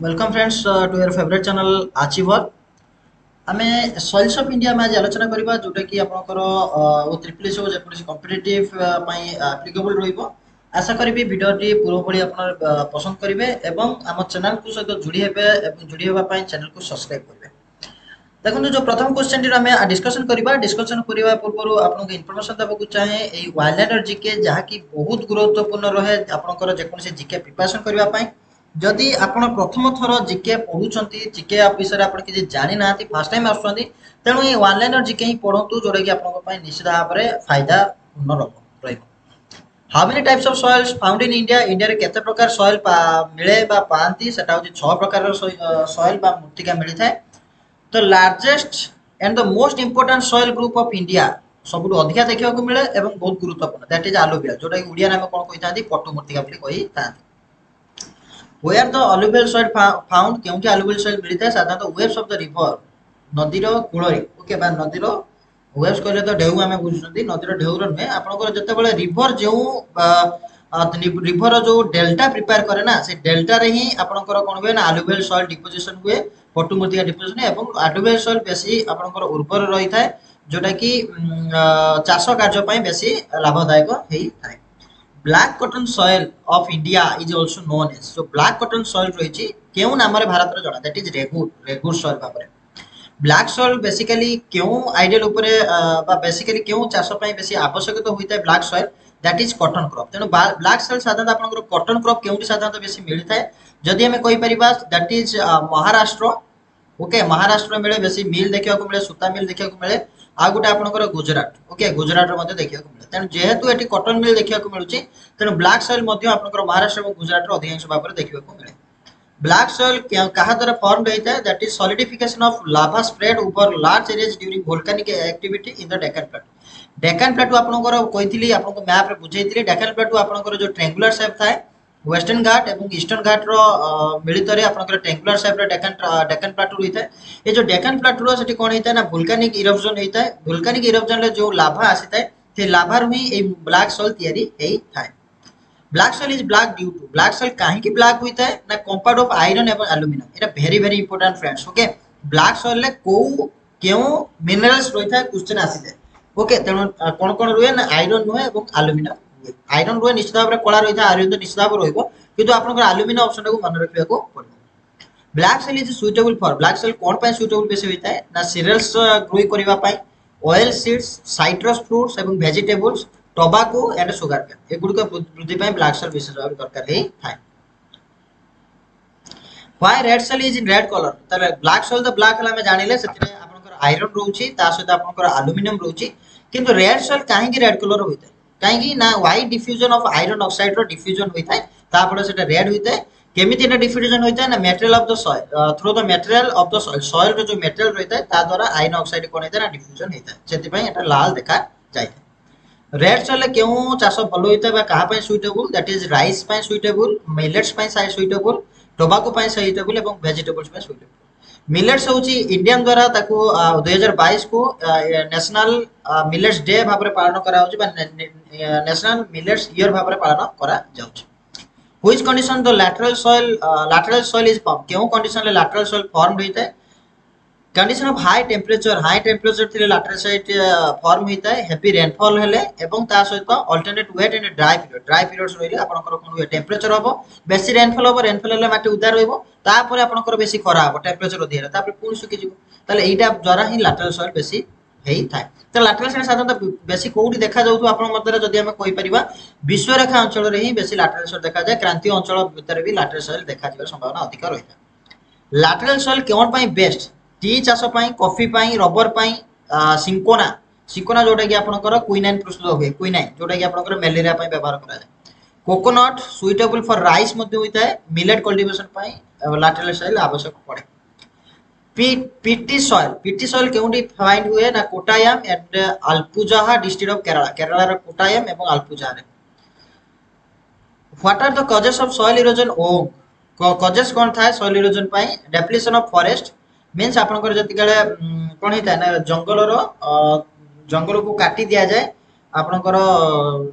Welcome friends to your favourite channel achiever आमे soils of India में आज आलोचना करबा जोटा कि आपनकर O triple S J police competitive पई एप्लीकेबल रहइबो। आशा करिबी वीडियोटी पूरा पूरी आपन पसंद करिवे एवं हम चैनल को सहित जुड़ी हेबे एवं जुड़ी हेबा पई चैनल को सब्सक्राइब करिवे। देखो जो प्रथम क्वेश्चन टी आमे डिस्कशन करबा पूर्व आपन इन्फॉर्मेशन देबा को चाहे एई वाइल्ड जीके जहा कि बहुत गुरुत्वपूर्ण रहे आपनकर जे कोनसे जीके प्रिपरेशन करबा पई। जदि आपण प्रथम थर जीके पढुचंती जीके विषय आपण कि जानि नाती फर्स्ट टाइम आसुचंती तेणु ये ऑनलाइन जीके ही पढंतु जोडा कि आपन पई निश्चित भाव रे फायदा पूर्ण रहइबो। How many types of soils found in India India रे केते प्रकार सॉइल मिले बा पांती सेटा होची 6 प्रकार सॉइल बा मृत्तिका मिली थाए। तो largest and the most important soil group of India सबुठु अधिका देखिबा को मिले एवं बहुत गुरुत्वपूर्ण दैट इज अलुवियल जोटा कि उडिया नाम कोन कहितांती पट्टु मृत्तिका बोली कहितांती। Where the alluvial soil found केउंठी alluvial soil मिलिଥାଏ साधारणतः waves of the river नदीर कूଳରେ ओके बा नदीर waves कहले तो ढेउ आमे बुझुछंती नदीर ढेउर नुहे आपनकर जतेबेले रिवर जेउ रिवर जो डेल्टा प्रिपेयर करे ना से डेल्टा रे ही आपनकर कोन हुए ना alluvial soil deposition हुए पट्टु मृत्तिका डिपोजिशन एवं alluvial soil बेसी आपनकर उर्वर रही थाए जोटा कि चाष कार्य पई बेसी लाभदायक हेई थाए। Black cotton soil of India is also known as जो ब्लैक कॉटन सॉइल रही केउ नाम रे भारत रे जणा दैट इज रेगुर सॉइल भाबरे। ब्लैक सॉइल बेसिकली केउ आइडियल ऊपर बा बेसिकली केउ चाष पई बेसी आवश्यकता होइता black soil that is cotton crop तेनु ब्लैक सॉइल साधारणतः आपनकर कॉटन क्रॉप केउटी साधारणतः बेसी मिलता है जदि हमें कहि परिबा that is Maharashtra okay Maharashtra मिले बेसी मिल देखिया को मिले सूता मिल देखिया को मिले आ गोटे आपनकर गुजरात ओके गुजरात रे मध्ये देखिया को मिले तेनु जेहेतु एटी कॉटन मिल देखिया को मिलुची तेनु ब्लैक सॉइल मध्ये आपनकर महाराष्ट्र और गुजरात रे अधिकांश भाग देखिया को मिले। ब्लैक सॉइल कहा द्वारा फॉर्मड होता है that is solidification of lava spread over large areas during volcanic activity in the Deccan प्लेटू। Deccan प्लेटू आपनकर कहितली आपनको मैप रे बुझेइतली डेक्कन प्लेटू आपनकर जो ट्रायंगुलर शेप थाए वेस्टर्न घाट एवं ईस्टर्न घाट रो मिलित रे आपनकर ट्रायंगुलर शेप रे डेक्कन प्लेटू रहिता है। ये जो डेक्कन प्लेटू रो सेठी कोन होइता है ना वोल्केनिक इरप्शन होइता है वोल्केनिक इरप्शन रे जो लावा आसीता है से लावा रो ही ए ब्लैक सॉइल तयारी हेई थाए। Black soil is black due to black soil काहे की ब्लैक होता है ना कंपाउंड ऑफ आयरन एवं एल्युमिनियम एटा very very important friends okay. Black soil ले को केउ मिनरल्स रहिता है क्वेश्चन आसी जाय ओके तेणु कोन कोन रुए ना आयरन रुए एवं एल्युमिनियम रुए आयरन रुए निश्चित भाव रे कला रहिता आयरन तो निश्चित भाव रहइबो किंतु आपनकर एल्युमिनियम ऑप्शन को मन रखिया को पड़िबो। Black soil is suitable for black soil कोन पय सुटेबल बेसी होता है ना सीरियल्स ग्रो करिवा पय ऑयल सीड्स साइट्रस फ्रूट्स एवं vegetables tobacco and sugar cane एगुड वृद्धि पय ब्लैक सॉइल विशेष भाव दरकार हे थाए। Why red soil is in red colour तले ब्लैक सॉइल द ब्लैक हला में जानिले सेते आपनकर आयरन रहउची ता सहित आपनकर एल्युमिनियम रहउची किंतु रेड सॉइल काहे की रेड कलर होइता काहे की ना wide diffusion of iron oxide रो डिफ्यूजन होइता है तापर सेटा रेड होइता है केमिति एटा डिफ्यूजन होइता है ना material of the soil through the material of the soil soil रो जो मटेरियल रहता है ता द्वारा आयरन ऑक्साइड कोन होइता है ना डिफ्यूजन होइता है सेति पय एटा लाल देखा जाय। रेड सॉइल केउ चाष भलो होइता बा कहा पय सुटेबल दैट इज राइस पय सुटेबल मिलेट्स पय सुटेबल टोबाको पय सुटेबल एवं वेजिटेबल्स पय सुटेबल। मिलेट्स होची इंडियन द्वारा ताको 2022 को नेशनल मिलेट्स डे भाबरे पालन करा होची बा नेशनल मिलेट्स ईयर भाबरे पालन करा जाउची। Which condition the lateral soil is formed केउ कंडीशन ले lateral soil फॉर्म होइता है कंडीशन ऑफ हाई टेम्परेचर थिले लैटरल साइड फॉर्म होता है हेवी रेनफॉल हेले एवं ता सहित alternate wet and dry periods रहिले आपनकर कोन हुए टेम्परेचर हबो बेसी रेनफॉल हेले माटी उदार रहइबो तापर आपनकर बेसी खरा हबो टेम्परेचर अधिरा तापर पुनी सुकी जिवो ताले एटा जरा ही लैटरल सॉइल बेसी हेई थाए। तो लैटरल साइड साधारणतः बेसी कोउटी देखा जाउथु आपन मते जदी हम कहि परिबा विश्व रेखा अंचल रे ही बेसी लैटरल सॉइल देखा जाय क्रांतीय अंचल भीतर भी लैटरल सॉइल देखा जिबार संभावना अधिक रहिता। लैटरल सॉइल केवन पई बेस्ट टी चाष पई कॉफी पई रबर पई सिंकोना जोटा कि आपनकर क्विनाइन प्रस्तुत होय क्विनाइन जोटा कि आपनकर मलेरिया पई व्यवहार करा जाय। कोकोनट सुइटेबल फॉर राइस मध्ये होइता है मिलेट कल्टीवेशन पई लैटरल सॉइल आवश्यक पड़े। पीटी सॉइल केउंडी फाइंड हुए ना Kottayam and Alappuzha district of Kerala रे कोटायम एवं अल्पुझा रे। What are the causes of soil erosion ओ कॉजेस कोन थाए सॉइल इरोजन पई डेप्लीशन ऑफ फॉरेस्ट मीन्स आपनकर जति गले कोन हिता ना जंगल रो जंगल को काटी दिया जाए आपनकर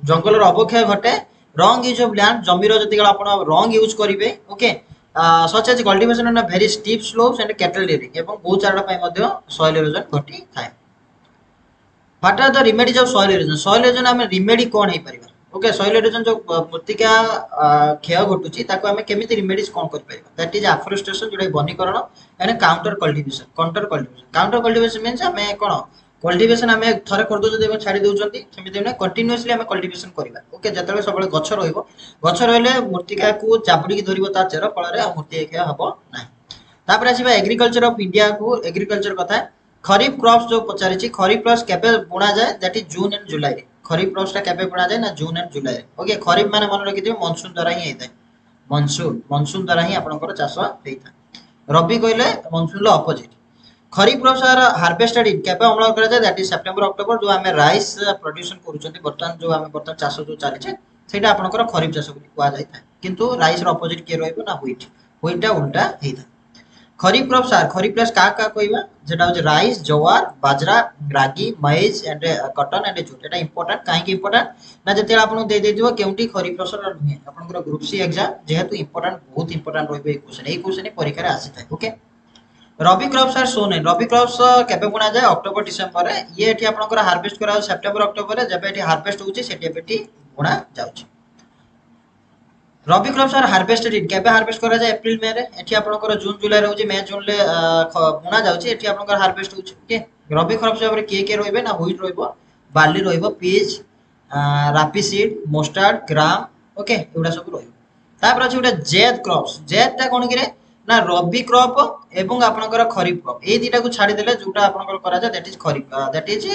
जंगल रो अवक्षय घटे रॉन्ग यूज ऑफ लैंड जमी रो जति गले आपण रॉन्ग यूज करिवे okay such as cultivation on a very steep slopes and cattle rearing ଏବଂ ବହୁ ଚାରଣ ପାଇଁ ମଧ୍ୟ soil erosion ଘଟିଥାଏ। What are the remedies of soil erosion? Soil erosion ଆମେ remedy କଣ ହେଇପାରିବା? ओके soil erosion जो मृत्तिका क्षय घटुची ताको ଆମେ କେମିତି remedies କଣ କରିପାରିବା? That is afforestation जोटा बनीकरण and counter cultivation। counter cultivation means ଆମେ କଣ कल्टिवेशन आमे थरे कर दउछ देबे छाडी दउछंती सेमिति नै कंटीन्यूअसली आमे कल्टिवेशन करिबा। ओके जतबे सबले गछ रहइबो गछ रहले मृत्तिका को चापुडी की धरिबो ता चेर फल रे आ मृत्तिका क्षय हबो नै। तापर आसीबा एग्रीकल्चर ऑफ इंडिया को एग्रीकल्चर कथा खरीफ क्रॉप्स जो पचारिछि खरीफ क्रॉप्स केबे बुना जाय दैट इज जून एंड जुलाई रे। खरीफ क्रॉप्स ता केबे बुना जाय ना जून एंड जुलाई रे। ओके खरीफ माने मन रखि दियो मानसून द्वारा ही हेतै। मानसून द्वारा ही आपनकर चाष हेतै। रबी कहले मानसून लो opposite. Kharif crops are harvested in केबे अमल करा जाय दैट इज सितंबर अक्टोबर जो हमें राइस प्रोडक्शन करूछंती बर्तन जो हमें बर्तन चाष जो चलीछे सेटा आपनकर खरीफ चाष कुआ जाय था। किंतु राइस रो अपोजिट के रहइबो ना व्हीट उल्टा हेता। खरीफ क्रॉप्स आर खरीफ प्लस का कहइबा जेटा हो राइस जवार बाजरा रागी मaize and cotton and jute. Etah important काहे कि इंपोर्टेंट ना जते आपन दे दियो केउटी खरीफ फसल नुहे आपनकर ग्रुप सी एग्जाम जेहेतु इंपोर्टेंट बहुत इंपोर्टेंट रहइबो ए क्वेश्चन परीक्षा रे आसी थाए। Okay rabi crops are sown in rabi crops केबे बुना जाय अक्टोबर डिसेंबर रे। ये एठी आपनकर हार्वेस्ट करा सितंबर अक्टोबर रे जबे एठी हार्वेस्ट होउची सेठी एठी बुना जाउची। रबी क्रॉप्स आर हार्वेस्टेड इन केबे हार्वेस्ट करा जाय अप्रैल मे रे। एठी आपनकर जून जुलाई रे होची मे जून ले बुना जाउची एठी आपनकर हार्वेस्ट होउची। ओके रबी क्रॉप्स रे के रहइबे ना व्हीट रहइबो बार्ली रहइबो peas rapeseed mustard gram. Okay एउडा सब रहइबो। तापर अछि उडा जेड क्रॉप्स जेड ता कोन किरे ना रबी क्रॉप एवं आपनकर खरीफ क्रॉप ए दिटा को छाडी देले जोटा आपनकर करा जाय that is kharif that is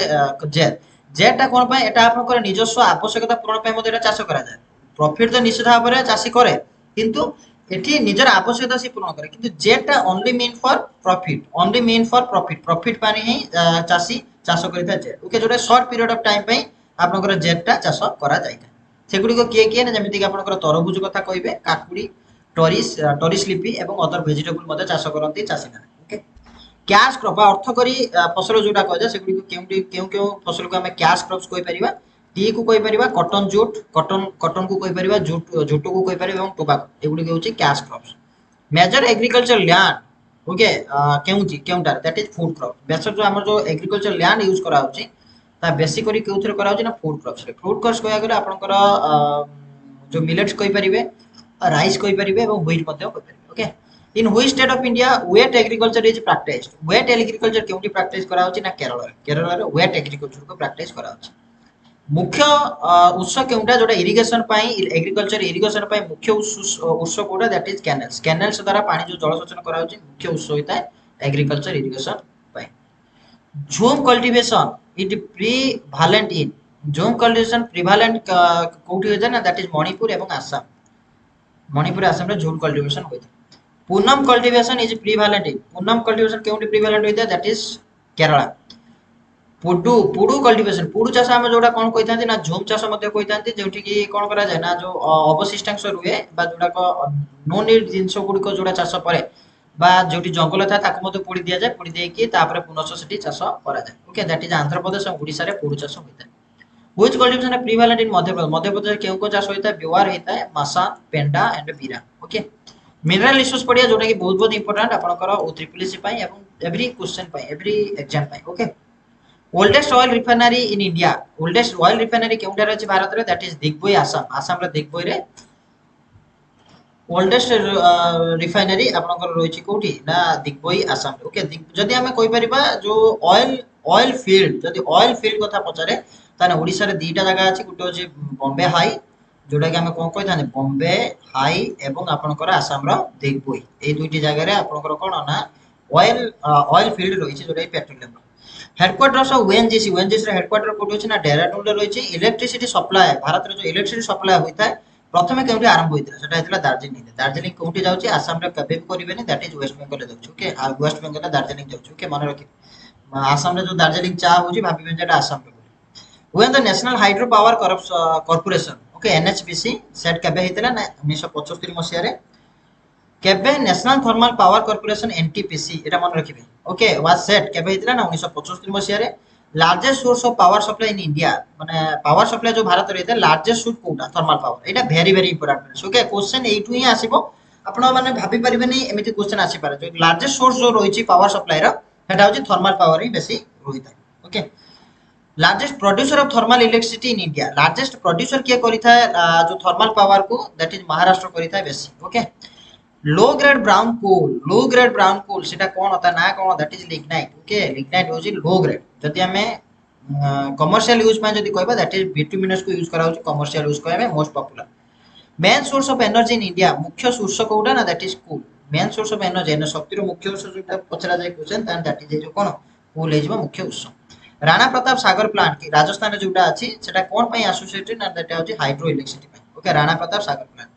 Z. Z ता कोन पय एटा आपनकर निजस्व आवश्यकता पूर्ण पय मते एटा चाष करा जाय। प्रॉफिट तो निश्चित भाव में चाषी करे किंतु एठी निजर आवश्यकता से पूर्ण करे किंतु जेटा only mean for profit profit पानी ही चाषी चाष करिता जेट। ओके जोटा शॉर्ट पीरियड ऑफ टाइम पय आपनकर जेटा चाष करा जायता। सेगुडी को किए ना जेमिति कि आपनकर तरबुज कथा कहिबे काकुडी टोरिस लिपी एवं अदर वेजिटेबल मते चाष करंती चाषी ना। ओके कैश क्रॉप अर्थ करी फसल जोटा कहजा सेगुडी को केउ फसल को हमें कैश क्रॉप्स कहि परिबा। टी को कहि परिबा कॉटन जूट कॉटन को कहि परिबा जूट को कहि परिबा एवं टोबैको एगुडी के होची cash crops. Major agriculture land okay केउंटार दैट इज फूड क्रॉप। बेसर जो हमर जो एग्रीकल्चर लैंड यूज करा होची ता बेसी करी केउथरे करा होची ना फूड क्रॉप्स रे। फूड क्रॉप्स कहया गेले आपनकर जो मिलेट्स कहि परिबे राइस कहि परिबे एवं व्हीट मते कहि परिबे। Okay in which state of India wet agriculture is practised. Wet agriculture केउटी प्रैक्टिस करा होची ना केरल रे वेट एग्रीकल्चर को प्रैक्टिस करा होची। मुख्य उत्स केउटा जोटा इरिगेशन पाई एग्रीकल्चर इरिगेशन पाई मुख्य उत्स कोटा दैट इज कैनल्स द्वारा पानी जो जलसेचन करा होची मुख्य उत्स होता है एग्रीकल्चर इरिगेशन पाई। झूम कल्टीवेशन इट प्रीवालेंट इन झूम कल्टीवेशन प्रीवालेंट कोठी होता है ना दैट इज मणिपुर एवं आसाम। मणिपुर आसाम रे झूम कल्टीवेशन होता है। Punam cultivation is prevalent in punam cultivation केउटी प्रीवालेंट होता है that is Kerala. Podu cultivation podu चाष आम जोटा कौन कही ना झूम चाष कही जोटि कि कौन करा जाए ना जो अवशिष्टांश रुए जोटा नो नीड जिनस गुड़िक जोटा चाष परे बा जोटी जंगल था ताको पोड़ी दिया जाए पोड़ी देकी तापर पुनः सेठी चाष करा जाए। Okay that is Andhra Pradesh और ओडिसा रे पुडू चाष होता है। व्हिच कल्टीवेशन है प्रीवालेंट इन मध्य प्रदेश केउ को चाष होता है व्यवहार होता है मासान पेंडा एंड बीरा। ओके मिनरल इश्यूज पड़िया जोटा कि बहुत इंपोर्टेंट आपनकर ओ ट्रिपल एससी पई एवं एवरी क्वेश्चन पई एवरी एग्जाम पई। Okay oldest oil refinery in India oldest oil refinery केउंटार अछि भारत रे दैट इज दिग्बोई आसाम रे दिग्बोई रे ओल्डेस्ट रिफाइनरी आपनकर रोइछि कोठी ना दिग्बोई आसाम रे। ओके जदी हमें कहि परिबा जो ऑयल फील्ड जदी ऑयल फील्ड कथा पचारे ताने ओडिसा रे दीटा जगह अछि गुटे होछि बॉम्बे हाई जोटा कि हमें कोन कहि थाने बॉम्बे हाई एवं आपनकर आसाम रो दिग्बोई ए दुइटी जगह रे आपनकर कोन ना ऑयल फील्ड रोइछि जोटा पेट्रोलियम। हेडक्वार्टर्स ऑफ ओएनजीसी रे हेडक्वार्टर कोठी होछि ना देहरादून रे रहिछि। इलेक्ट्रिसिटी सप्लाई भारत रे जो इलेक्ट्रिसिटी सप्लाई होइता है प्रथमे केउटी आरंभ होइतिला सेटा हेतिला दार्जिलिंग कोठी जाउछि आसाम रे कबे करिबेनी दैट इज वेस्ट बंगाल जाउछि। ओके आ वेस्ट बंगाल दार्जिलिंग जाउछि। ओके मन रखि आसाम रे जो दार्जिलिंग चा होछि भाबिबे जेटा आसाम रे when the national hydro power corporation okay NHPC set कबे हेतिला ना 1975 मसिया रे केबे national thermal power corporation NTPC एटा मन रखिबे। ओके वाज सेट केबे हेतिला ना 1975 मसिया रे। Largest source of power supply in India माने पावर सप्लाई जो भारत रे लार्जेस्ट सोर्स कोटा थर्मल पावर एटा वेरी इंपोर्टेंट। ओके क्वेश्चन एटू ही आसीबो आपण माने भाबी परिबे नै एमिति क्वेश्चन आसी पारे जो लार्जेस्ट सोर्स जो रहिछि पावर सप्लाई रो सेटा होछि थर्मल पावर ही बेसी रहिता okay largest producer of thermal electricity in India largest producer किए करि था जो थर्मल पावर को दैट इज महाराष्ट्र करि था बेसी okay low grade brown coal सेटा कोन होता ना कोन that is lignite okay lignite होछि लो ग्रेड जदि हमें कमर्शियल यूज में जदि कहबा दैट इज बिटुमिनस को यूज करा होछि कमर्शियल यूज कहबे most popular main source of energy in India मुख्य सोर्स कोउटा ना that is coal main source of energy एन शक्ति रो मुख्य उत्स जोटा पचरा जाय क्वेश्चन दैन दैट इज जो कोन कोल हे जबा मुख्य उत्स राणा प्रताप सागर प्लांट की राजस्थान रे जोटा अछि सेटा कोन पई एसोसिएटेड ना दैट होछि हाइड्रो इलेक्ट्रिसिटी पई ओके राणा प्रताप सागर प्लांट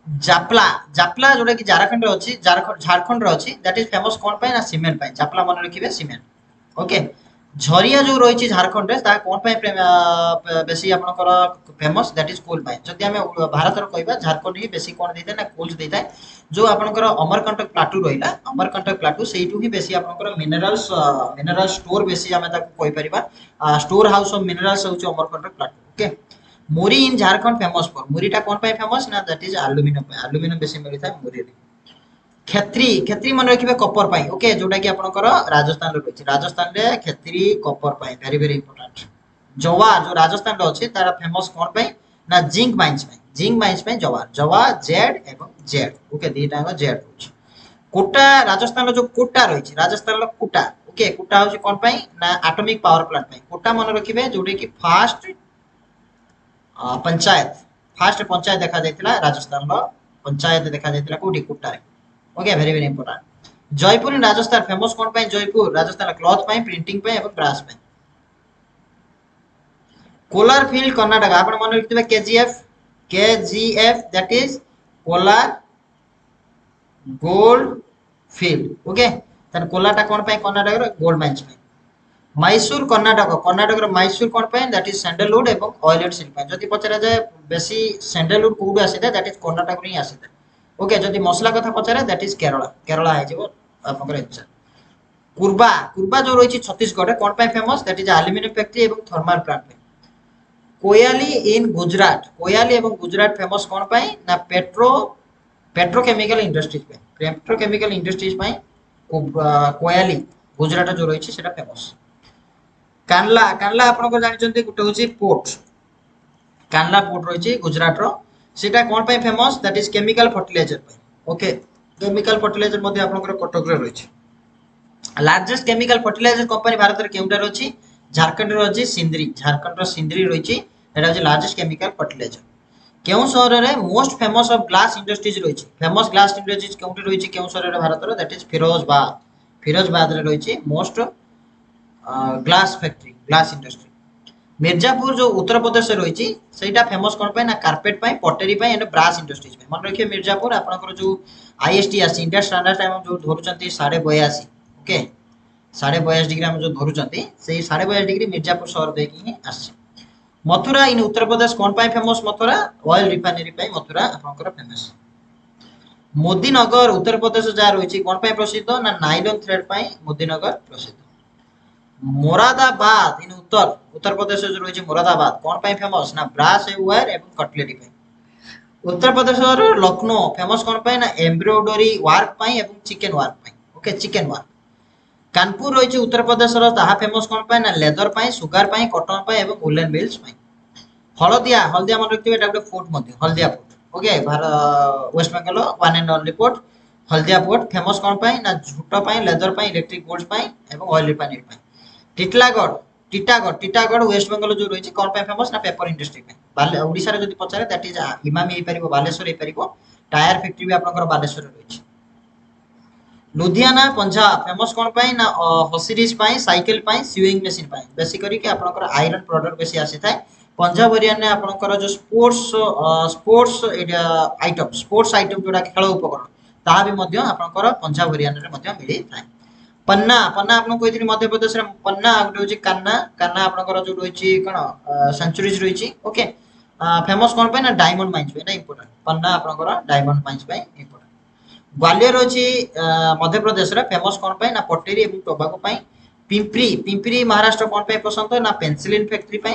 जापला जापला जोटा कि झारखंड रे अछि झारखंड रे अछि दैट इज फेमस कोन पई ना सीमेंट पई जापला मन रखिबे सीमेंट ओके झरिया जो रही झारखंड रे ता कोन पई बेसी आपनकर फेमस दैट इज कोल पई जदि हम भारत रो कहबा झारखंड ही बेसी कोन देते ना कोल्स देता है जो आपनकर अमरकंटक प्लाटू रहिला अमरकंटक प्लाटू सेइटू ही बेसी आपनकर मिनरल स्टोर बेसी हम ता कोइ परिबा स्टोर हाउस ऑफ मिनरल्स होछ Amarkantak plateau okay Muri in Jharkhand famous for मुरीटा कोन पई फेमस ना दैट इज एल्युमिनियम बेसी मिलता है मुरी रे खेत्री खेत्री मन रखिबे कॉपर पाई ओके जोटा कि आपनकर राजस्थान रे रहिछि राजस्थान रे खेत्री कॉपर पाई वेरी वेरी इंपोर्टेंट जवार जो राजस्थान रे अछि तारा फेमस कोन पाई ना जिंक माइंस पाई जवार जेड एवं जेड ओके दीटा को जेड होछि कोटा राजस्थान रो जो कोटा रहिछि राजस्थान रो कोटा ओके कोटा होछि कोन पाई ना एटॉमिक पावर प्लांट पाई कोटा मन रखिबे जोटे कि फर्स्ट पंचायत देखा जायतिला राजस्थान रो पंचायत देखा जायतिला कोठी कोटा रे okay very very important Jaipur in Rajasthan famous कोन पाई जयपुर राजस्थान क्लॉथ पाई प्रिंटिंग पाई एवं ब्रास पाई कोलार फील्ड कर्नाटक आपण मन रखिबे KGF that is Kolar gold field okay तन कोलाटा कोन पाई कर्नाटक रो गोल्ड माइंस पाई मैसूर कर्नाटक रो मैसूर कोन पाई दैट इज सैंडलवुड एवं ऑयल एंड सिल्क पाई जति पचरा जाय बेसी सैंडलवुड कोड आसीता that is Karnataka row he आसीता okay जदि मसला कथा पचारे दैट इज केरला है जेबो आपनकर आंसर कुर्बा जो रही छत्तीसगढ़ कोन पाई famous that is aluminium factory एवं thermal plant Koyali in Gujarat Koyali एवं गुजरात फेमस कोन पाई ना पेट्रोकेमिकल इंडस्ट्रीज पाई कोयाली गुजरात जो रही सेटा फेमस कानला आपन जानि चंती गुटे होची पोर्ट कानला पोर्ट रही गुजरात रो सेटा कोन पाई famous that is chemical fertiliser पाई ओके केमिकल फर्टिलाइजर मध्ये आपनकर कटक रे रही largest chemical fertiliser company Bharat रे केउटा रही झारखंड रे रही झारखंड रो सिंदरी रही एटा होची लार्जेस्ट केमिकल फर्टिलाइजर केउ शहर रे most famous of glass industries रही फेमस ग्लास इंडस्ट्रीज केउटी रही केउ शहर रे भारत रो दैट इज फिरोजबाद रे रही most glass factory glass industry Mirzapur जो उत्तर प्रदेश रही सेटा फेमस कोन पाई ना कारपेट पाई पटेरी पाई एंड ब्रास इंडस्ट्रीज पाई मन रखिए मिर्जापुर आपनकर जो आईएसटी आसी इंडिया स्टैंडर्ड टाइम जो धरुचंती 82.5 ओके 82.5 डिग्री हम जो धरुचंती सेही 82.5 डिग्री मिर्जापुर शहर देखि ही आसी मथुरा इन उत्तर प्रदेश कोन पाई फेमस मथुरा ऑयल रिफाइनरी पाई मथुरा आपनकर फेमस मोदीनगर उत्तर प्रदेश जा रही कोन पाई प्रसिद्ध ना नाइलॉन थ्रेड पाई मोदीनगर प्रसिद्ध मोरादाबाद इन उत्तर प्रदेश जो रही मोरादाबाद कौन पाई फेमस ना ब्रास वायर एवं कटलेरी पाई उत्तर प्रदेश लखनऊ फेमस कौन पाई ना एम्ब्रॉयडरी वर्क पाई एवं चिकन वर्क पाई ओके चिकन वर्क कानपुर रही उत्तर प्रदेश ताहा फेमस कौन पाई ना लेदर पाई सुगार पाई कॉटन पाई एवं वुलन मिल्स पाई हल्दिया मन रखिबे एटा गोटे फोर्ट मध्ये Haldia port okay West Bengal one and only port Haldia port famous कौन पाई ना झूट पाई लेदर पाई इलेक्ट्रिक बोर्ड्स पाई एवं ऑयल रिफाइनरी पाई टीटागढ़ वेस्ट बेंगल जो रही कौन पाई फेमस ना पेपर इंडस्ट्री पे ओडिसा रे जदी पचारे दैट इज इमामी हे परिबो बालेश्वर हे परिबो टायर फैक्ट्री भी आपनकर बालेश्वर रही लुधियाना पंजाब फेमस कौन पाई ना हसिरीज पाई साइकिल पाई स्विंग मशीन पाई बेसी करी के आपनकर आयरन प्रोडक्ट बेसी आसी थाए पंजाब हरियाणा आपनकर जो स्पोर्ट्स आइटम जोडा खेल उपकरण ता भी मध्य आपनकर पंजाब हरियाणा रे मध्य मिली थाए पन्ना आपन कहिथिनि मध्य प्रदेश रे पन्ना गुटे होची कान्ना आपनकर जो रही कोन सेंचुरीज रही ओके फेमस कोन पे ना डायमंड माइंस पे ना इंपोर्टेंट पन्ना आपनकर डायमंड माइंस पे इंपोर्टेंट ग्वालियर होची मध्य प्रदेश रे फेमस कोन पे ना पटेरी एवं टोबाको पे पिंपरी महाराष्ट्र कोन पे पसंद ना पेंसिलिन फैक्ट्री पे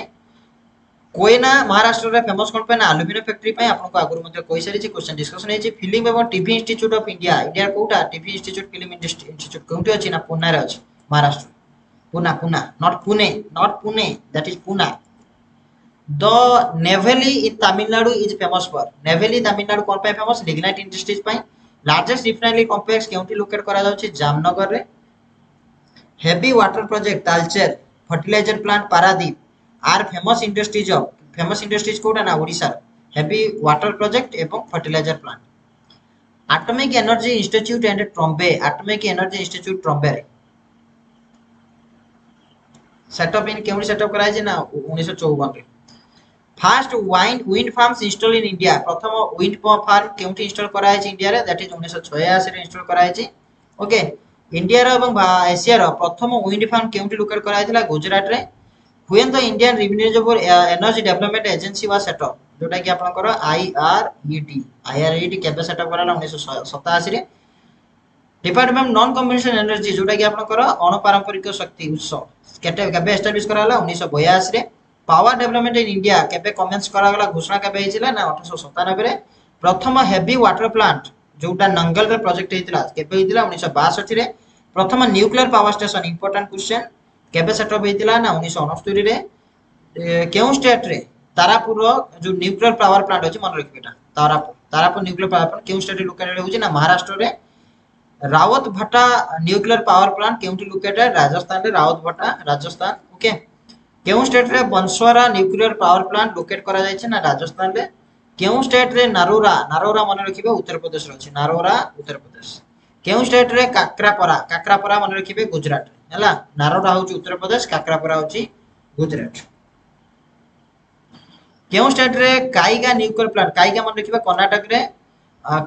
कोयना महाराष्ट्र रे फेमस कोन पे ना एल्युमिनियम फैक्ट्री पे आपन को आगुर मध्ये कहि सारी क्वेश्चन डिस्कशन हेची फिल्म एवं TV institute of India India कोटा टीवी इंस्टीट्यूट फिल्म इंस्टीट्यूट कोउटी अछि ना पुणे रे अछि Maharashtra Poona Poona not Pune that is Poona the Neyveli in Tamil Nadu is famous for Neyveli Tamil Nadu कोन पे फेमस लिग्नाइट इंडस्ट्रीज पे लार्जेस्ट रिफाइनरी कॉम्प्लेक्स केउटी लोकेट करा जाउछि जामनगर रे heavy water project Talcher fertiliser plant Paradip आर फेमस इंडस्ट्रीज कोटा ना ओडिसा हेवी वाटर प्रोजेक्ट एवं fertiliser plant atomic energy institute and Trombay atomic energy institute Trombay रे सेटअप इन केउनी सेटअप कराय जे ना 1954 रे fast wind farms install in India प्रथम विंड फार्म केउटी इंस्टॉल कराय जे इंडिया रे दैट इज 1986 रे इंस्टॉल कराय जे ओके इंडिया रो एवं एशिया रो प्रथम विंड फार्म केउटी लोकेट कराय थिला गुजरात रे when the Indian renewable energy development agency was set up जोटा कि आपनकर आईआरईडी केबे सेट अप कराला 1987 रे डिपार्टमेंट नॉन कन्वेंशनल एनर्जी जोटा कि आपनकर अणुपारंपरिक शक्ति उत्स केबे एस्टैब्लिश कराला 1982 रे पावर डेवलपमेंट इन इंडिया केबे कमेंस करागला घोषणा केबे हिचिला ना 1897 रे प्रथम हेवी वाटर प्लांट जोटा नंगल रे प्रोजेक्ट हितला केबे हितला 1962 रे प्रथम nuclear power station important question केबे सेटअप हेतिला ना 1969 रे केउ स्टेट रे तारापुर जो न्यूक्लियर पावर प्लांट अछि मन रखिबेटा तारापुर न्यूक्लियर पावर प्लांट केउ स्टेट लोकेटेड होछि ना महाराष्ट्र रे Rawat Bhatta nuclear power plant केउटी लोकेटेड राजस्थान रे रावत भट्टा राजस्थान ओके केउ स्टेट रे Banswara nuclear power plant locate करा जाय छै ना राजस्थान रे केउ स्टेट रे नारोरा मन रखिबे उत्तर प्रदेश रे अछि नारोरा उत्तर प्रदेश केउ स्टेट रे काकरापरा मन रखिबे गुजरात रे हला नारोरा होची उत्तर प्रदेश काकरापरा होची गुजरात केउ स्टेट रे काईगा न्यूक्लियर प्लांट काईगा मन रखिबे कर्नाटक रे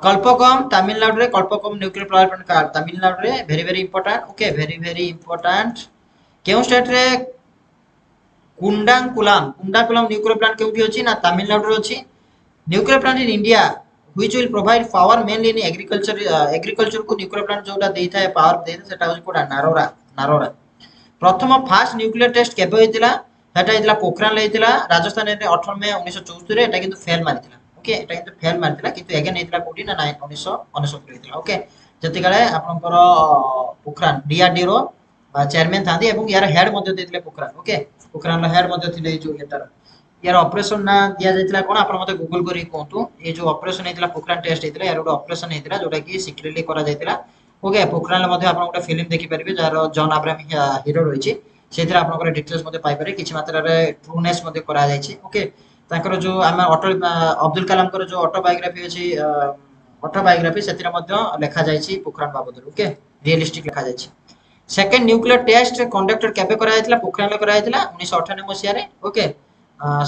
कल्पकम तमिलनाडु रे Kalpakkam nuclear power plant Tamil Nadu रे very important okay very important केउ स्टेट रे कुंडाकुलम न्यूक्लियर प्लांट केउठी होची ना तमिलनाडु रे होची nuclear plant in India which will provide power mainly in agriculture को न्यूक्लियर प्लांट जोटा देइथा है पावर देइथा सेटा होची कोडा नारोरा प्रथम फास्ट न्यूक्लियर टेस्ट केबे होइतिला सेटा हितला पोखरान लेइतिला राजस्थान रे 18 मई 1974 रे एटा किंतु फेल मारितिला ओके एटा किंतु फेल मारितिला किंतु अगेन हितला कोठी ना 1969 हितला ओके जति काले आपनकर पोखरान डीआरडी रो चेयरमैन थांदी एवं यार हेड मध्ये देतिले पोखरान ओके पोखरान रो हेड मध्ये थिले जो एटार यार ऑपरेशन ना दिया जायतिला कोन आपण मते गूगल करी कोंतु ए जो ऑपरेशन हेतिला पोखरान टेस्ट हेतिला यार ऑपरेशन हेतिला जोटा कि सिक्रेटली करा जायतिला ओके पोखरान मध्ये आपण गोटे फिल्म देखि परिबे जार जॉन अब्राहम हीरो रहिछि सेथिरा आपण को डिटेल्स मध्ये पाइ पारे किछि मात्रा रे ट्रूनेस मध्ये करा जायछि ओके ताकर जो हम अटल अब्दुल कलाम कर जो ऑटोबायोग्राफी अछि ऑटोबायोग्राफी सेथिरा मध्ये लेखा जायछि पोखरान बाबद ओके रियलिस्टिक लेखा जायछि सेकंड न्यूक्लियर टेस्ट कंडक्टेड केबे करा जायतिला पोखरान ले करा जायतिला 1998 मसिया रे ओके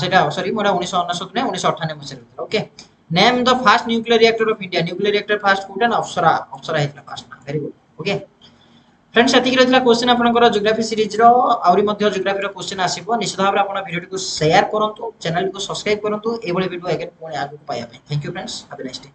सेटा सॉरी मोरा 1999 ने 1998 मसिया okay name the first nuclear reactor of India nuclear reactor first कोटा ना अप्सरा हेतला फास्ट ना वेरी गुड ओके फ्रेंड्स एतिक रहला क्वेश्चन आपनकर ज्योग्राफी सीरीज रो आउरी मध्ये ज्योग्राफी रो क्वेश्चन आसीबो निश्चित भाबरे आपण वीडियो को शेयर करंतु चैनल को सब्सक्राइब करंतु ए बळे वीडियो अगेन पुणी आगु पाया पे thank you friends have a nice day